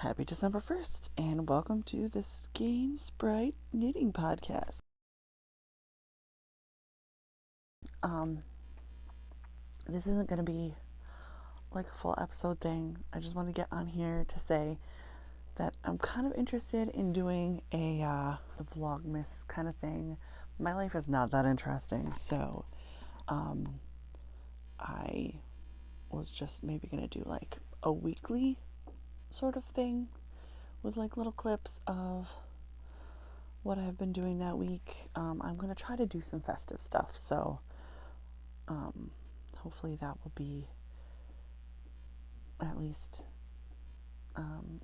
Happy December 1st, and welcome to the Skein Sprite knitting podcast. This isn't going to be like a full episode thing. I just want to get on here to say that I'm kind of interested in doing a Vlogmas kind of thing. My life is not that interesting, so I was just maybe going to do like a weekly sort of thing with like little clips of what I've been doing that week. I'm going to try to do some festive stuff, so hopefully that will be at least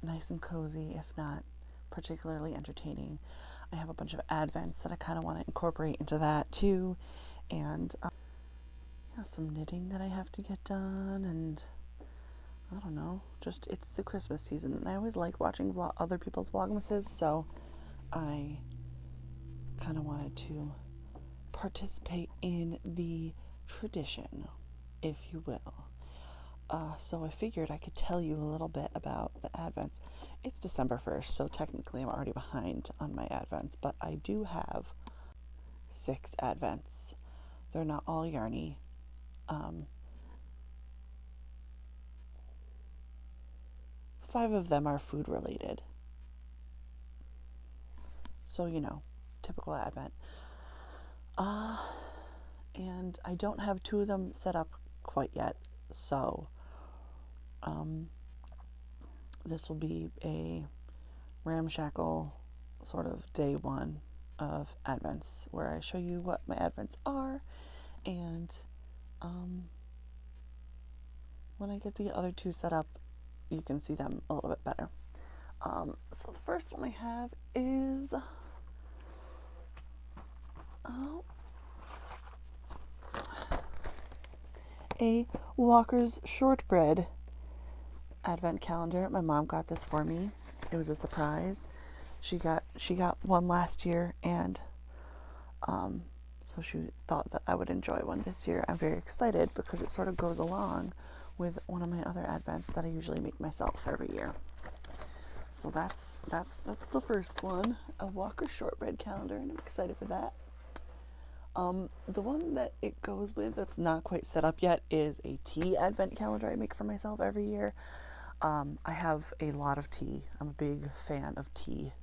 nice and cozy, if not particularly entertaining. I have a bunch of advents that I kind of want to incorporate into that too, and some knitting that I have to get done, and I don't know, just it's the Christmas season, and I always like watching other people's Vlogmases, so I kind of wanted to participate in the tradition, if you will. So I figured I could tell you a little bit about the advents. It's December 1st, so technically I'm already behind on my advents, but I do have 6 advents. They're not all yarny. 5 of them are food related. So, typical advent. And I don't have 2 of them set up quite yet, so this will be a ramshackle sort of day 1 of advents, where I show you what my advents are, and when I get the other 2 set up, you can see them a little bit better. So the first one I have is a Walker's Shortbread advent calendar. My mom got this for me. It was a surprise. She got one last year, and so she thought that I would enjoy one this year. I'm very excited because it sort of goes along with one of my other advents that I usually make myself every year. So that's the first one, a Walker's Shortbread calendar, and I'm excited for that. The one that it goes with that's not quite set up yet is a tea advent calendar I make for myself every year. I have a lot of tea. I'm a big fan of tea,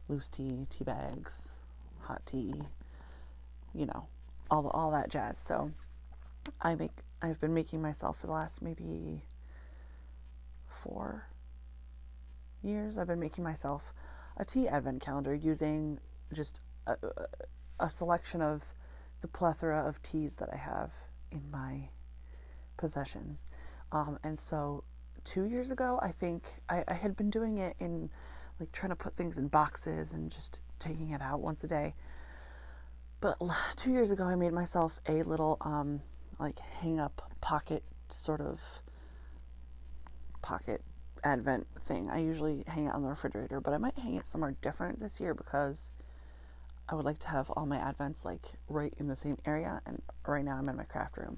loose tea, tea bags, hot tea, all that jazz. So I've been making myself for the last maybe 4 years. I've been making myself a tea advent calendar using just a selection of the plethora of teas that I have in my possession. And so 2 years ago, I think I had been doing it in like trying to put things in boxes and just taking it out once a day. But 2 years ago, I made myself a little like hang up pocket sort of pocket advent thing. I usually hang it on the refrigerator, but I might hang it somewhere different this year because I would like to have all my advents like right in the same area, and right now I'm in my craft room.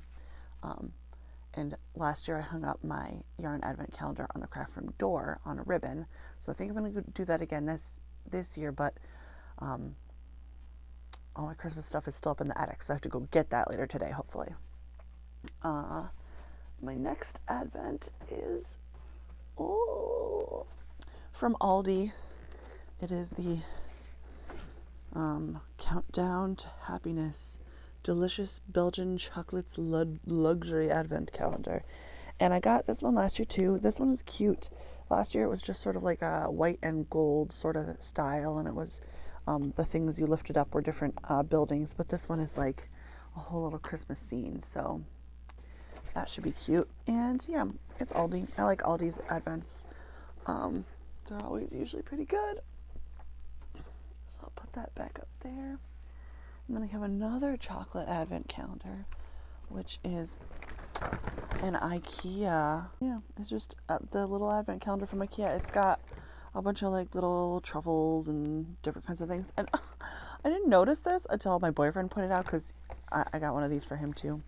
And last year I hung up my yarn advent calendar on the craft room door on a ribbon, so I think I'm going to do that again this year, but all my Christmas stuff is still up in the attic, so I have to go get that later today, hopefully. My next advent is from Aldi. It is the Countdown to Happiness Delicious Belgian Chocolates Luxury Advent Calendar. And I got this one last year too. This one is cute. Last year it was just sort of like a white and gold sort of style, and it was the things you lifted up were different buildings, but this one is like a whole little Christmas scene, so that should be cute. And yeah, it's Aldi. I like Aldi's advents. They're always usually pretty good. So I'll put that back up there. And then I have another chocolate advent calendar, which is an IKEA. Yeah, it's just the little advent calendar from IKEA. It's got a bunch of like little truffles and different kinds of things. And I didn't notice this until my boyfriend pointed out, because I got one of these for him too.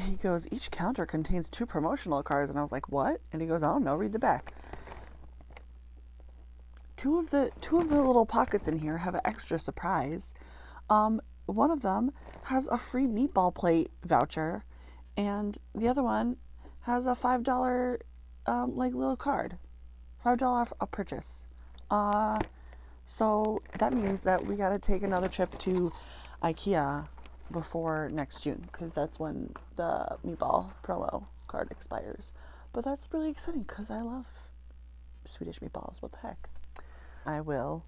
he goes, each counter contains 2 promotional cards. And I was like, what? And he goes, I don't know, read the back. Two of the little pockets in here have an extra surprise. One of them has a free meatball plate voucher, and the other one has a $5 like little card, $5 a purchase. So that means that we got to take another trip to IKEA before next June, because that's when the meatball promo card expires. But that's really exciting because I love Swedish meatballs. What the heck? I will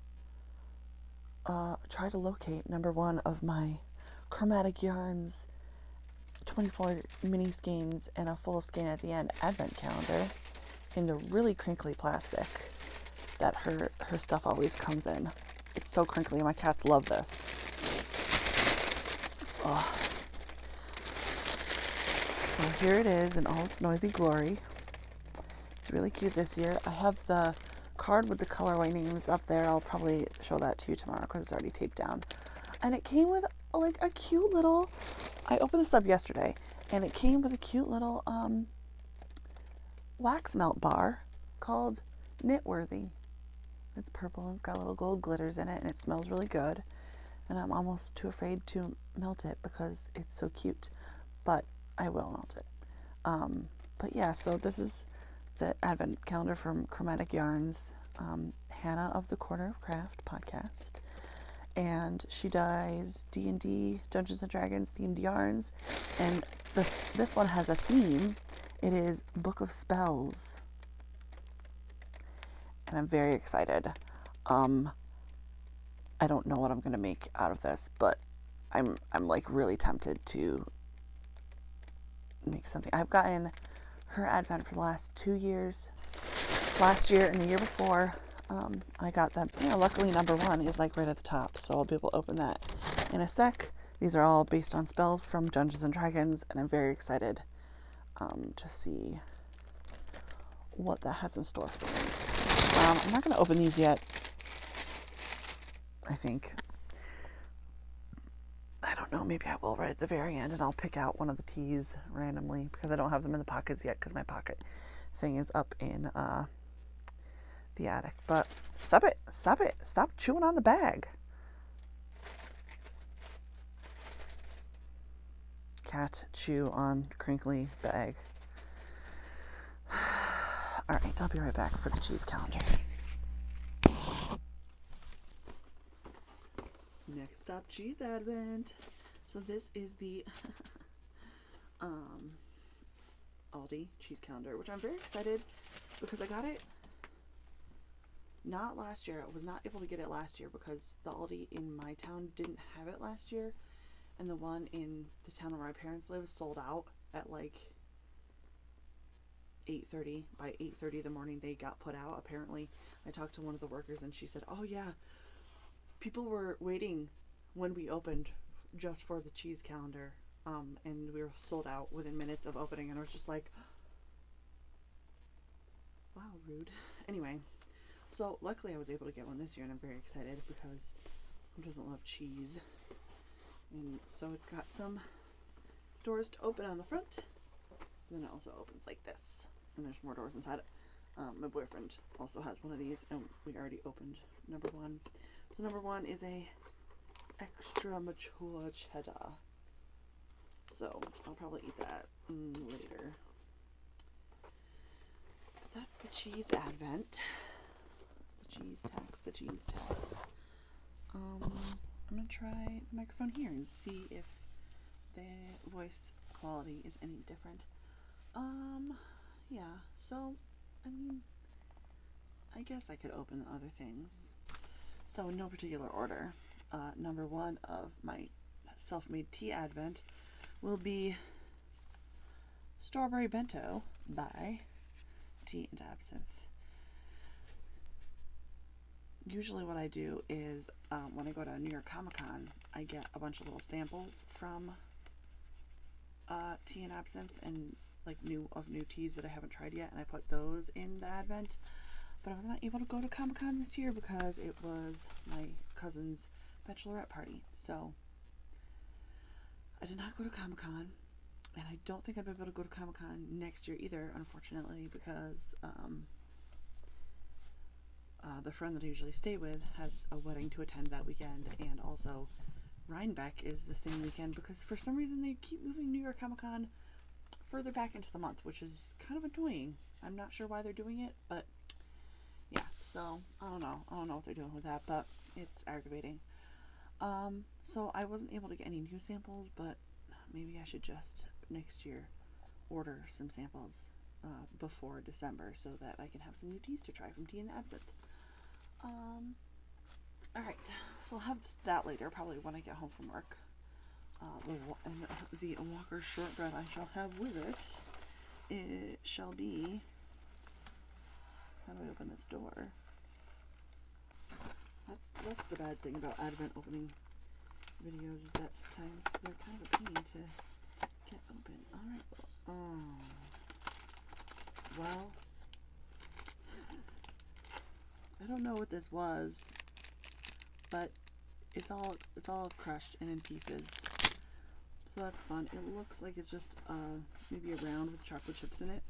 try to locate number 1 of my Chromatic Yarns 24 mini skeins and a full skein at the end advent calendar in the really crinkly plastic that her stuff always comes in. It's so crinkly. My cats love this. Oh. So here it is in all its noisy glory. It's really cute this year. I have the card with the colorway names up there. I'll probably show that to you tomorrow because it's already taped down. And it came with like a cute little, I opened this up yesterday, and it came with a cute little wax melt bar called Knitworthy. It's purple and it's got little gold glitters in it, and it smells really good. And I'm almost too afraid to melt it because it's so cute, but I will melt it. But yeah, so this is the advent calendar from Chromatic Yarns, Hannah of the Corner of Craft podcast. And she does D&D, Dungeons & Dragons themed yarns. And this one has a theme. It is Book of Spells. And I'm very excited. I don't know what I'm going to make out of this, but I'm like really tempted to make something. I've gotten her advent for the last 2 years. Last year and the year before, I got them. Luckily number 1 is like right at the top, so I'll be able to open that in a sec. These are all based on spells from Dungeons and Dragons, and I'm very excited to see what that has in store for me. I'm not going to open these yet. I think. I don't know, maybe I will right at the very end, and I'll pick out one of the teas randomly because I don't have them in the pockets yet because my pocket thing is up in the attic. But stop chewing on the bag. Cat chew on crinkly bag. All right, I'll be right back for the cheese calendar. Next stop, cheese advent. So this is the Aldi cheese calendar, which I'm very excited because I got it not last year. I was not able to get it last year because the Aldi in my town didn't have it last year, and the one in the town where my parents live sold out at like 8:30. By 8:30 the morning they got put out. Apparently, I talked to one of the workers and she said, "Oh yeah, people were waiting when we opened just for the cheese calendar, and we were sold out within minutes of opening." And I was just like, wow, rude. Anyway, so luckily I was able to get one this year, and I'm very excited because who doesn't love cheese? And so it's got some doors to open on the front, and then it also opens like this, and there's more doors inside it. My boyfriend also has one of these, and we already opened number 1. So number 1 is a extra mature cheddar. So I'll probably eat that later. That's the cheese advent. The cheese tax. I'm gonna try the microphone here and see if the voice quality is any different. Yeah, so I mean, I guess I could open the other things. So in no particular order, number 1 of my self-made tea advent will be Strawberry Bento by Tea and Absinthe. Usually what I do is when I go to New York Comic Con, I get a bunch of little samples from Tea and Absinthe and like new teas that I haven't tried yet, and I put those in the advent. But I was not able to go to Comic Con this year because it was my cousin's bachelorette party. So I did not go to Comic Con. And I don't think I'd be able to go to Comic-Con next year either, unfortunately, because the friend that I usually stay with has a wedding to attend that weekend, and also Rhinebeck is the same weekend because for some reason they keep moving New York Comic Con further back into the month, which is kind of annoying. I'm not sure why they're doing it, but yeah, so I don't know what they're doing with that, but it's aggravating. So I wasn't able to get any new samples, but maybe I should just next year order some samples before December so that I can have some new teas to try from Tea and Absinthe. Alright, so I'll have that later, probably when I get home from work. The Walker shortbread I shall have with it shall be... How do I open this door? That's the bad thing about Advent opening videos, is that sometimes they're kind of a pain to get open. Alright, well, I don't know what this was, but it's all crushed and in pieces, so that's fun. It looks like it's just maybe a round with chocolate chips in it.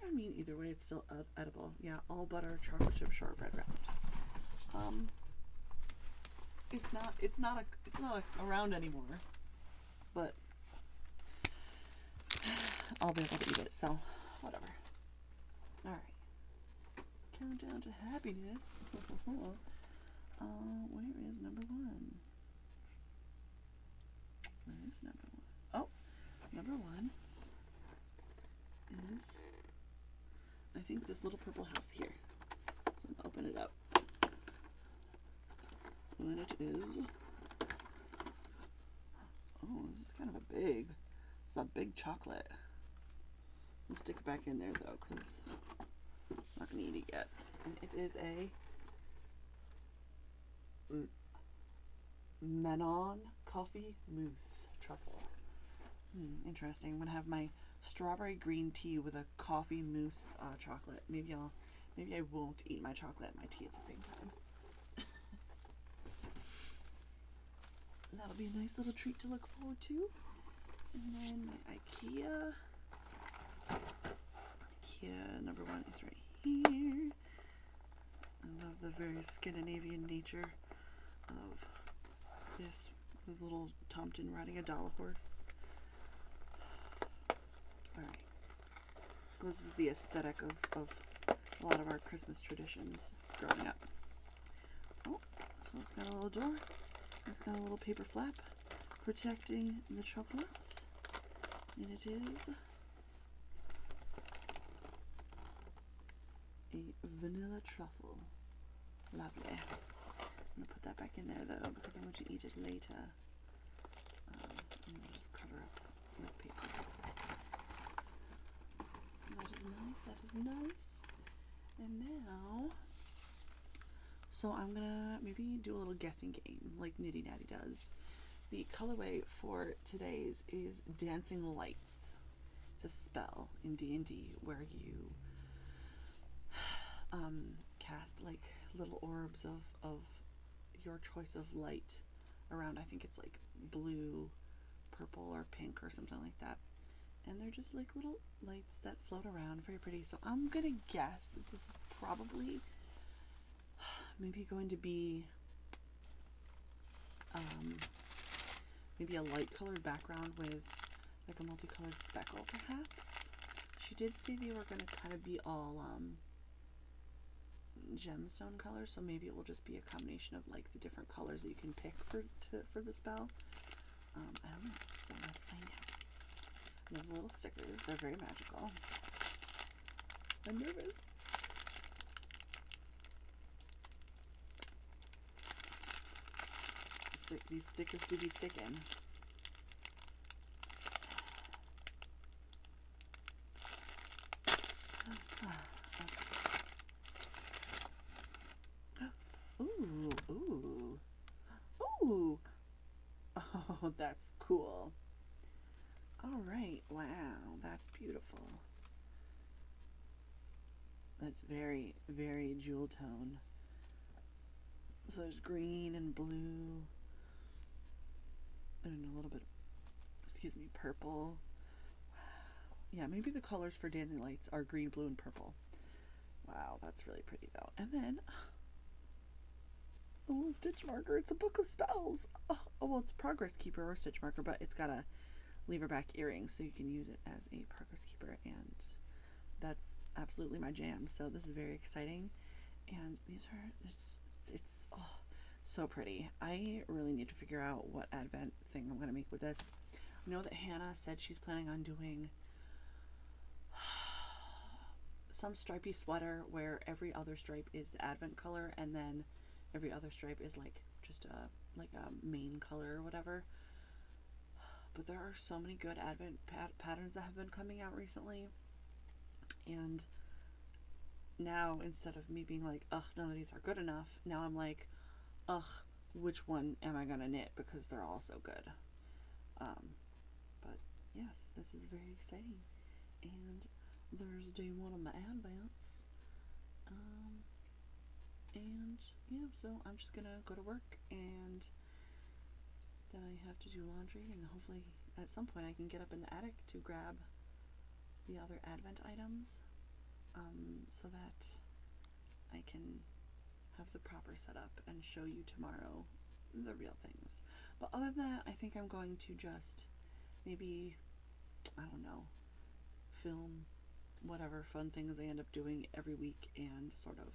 I mean, either way, it's still edible. Yeah, all butter chocolate chip shortbread round. It's not a round anymore, but I'll be able to eat it, so whatever. All right, countdown to happiness. Where is number one? Where is number one? Oh, number one is, I think, this little purple house here. So I'm gonna open it up. And it is, oh, this is kind of it's a big chocolate. I'll stick it back in there though, because I'm not gonna eat it yet. And it is a Manon coffee mousse truffle. Interesting. I'm gonna have my strawberry green tea with a coffee mousse chocolate. Maybe I won't eat my chocolate and my tea at the same time. That'll be a nice little treat to look forward to. And then my IKEA number one is right here. I love the very Scandinavian nature of this, with little Tomten riding a dollar horse. Alright. Goes with the aesthetic of a lot of our Christmas traditions growing up. Oh, so it's got a little door. It's got a little paper flap protecting the chocolates. And it is a vanilla truffle. Lovely. I'm going to put that back in there though, because I'm going to eat it later. I'm going to just cover up with paper. That is nice, that is nice. And now, so I'm going to maybe do a little guessing game like Nitty Natty does. The colorway for today's is Dancing Lights. It's a spell in D&D where you cast like little orbs of your choice of light around. I think it's like blue, purple, or pink or something like that. And they're just like little lights that float around, very pretty. So I'm gonna guess that this is probably maybe going to be maybe a light colored background with like a multicolored speckle perhaps. She did say they were going to kind of be all gemstone colors, so maybe it will just be a combination of like the different colors that you can pick for the spell. I don't know, so let's find out. And the little stickers, they're very magical. I'm nervous. These stickers do be sticking. Ooh, ooh, ooh. Oh, that's cool. All right, wow, that's beautiful. That's very, very jewel tone. So there's green and blue. And a little bit, excuse me, purple. Yeah, maybe the colors for dancing lights are green, blue, and purple. Wow, that's really pretty though. And then a little stitch marker. It's a book of spells. Oh, well, it's a progress keeper or stitch marker, but it's got a lever back earring, so you can use it as a progress keeper, and that's absolutely my jam. So this is very exciting. And these are it's so pretty. I really need to figure out what advent thing I'm gonna make with this. I know that Hannah said she's planning on doing some stripy sweater where every other stripe is the advent color, and then every other stripe is like just a main color or whatever. But there are so many good advent patterns that have been coming out recently, and now instead of me being like, ugh, none of these are good enough, now I'm like, ugh, which one am I gonna knit, because they're all so good. But yes, this is very exciting. And there's day one of my advents. And yeah, so I'm just gonna go to work, and then I have to do laundry, and hopefully at some point I can get up in the attic to grab the other advent items, so that I can have the proper setup and show you tomorrow the real things. But other than that, I think I'm going to just maybe, I don't know, film whatever fun things I end up doing every week, and sort of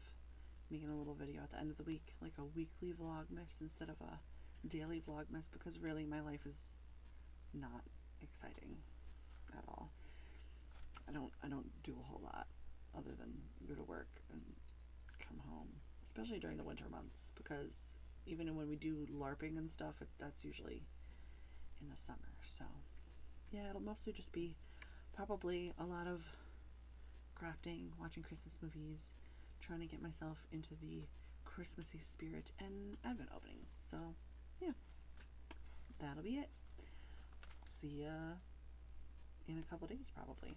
making a little video at the end of the week, like a weekly Vlogmas instead of a daily Vlogmas, because really my life is not exciting at all. I don't do a whole lot other than go to work and come home, especially during the winter months, because even when we do LARPing and stuff, that's usually in the summer. So yeah, it'll mostly just be probably a lot of crafting, watching Christmas movies, trying to get myself into the Christmassy spirit, and advent openings. So yeah, that'll be it. See ya in a couple days probably.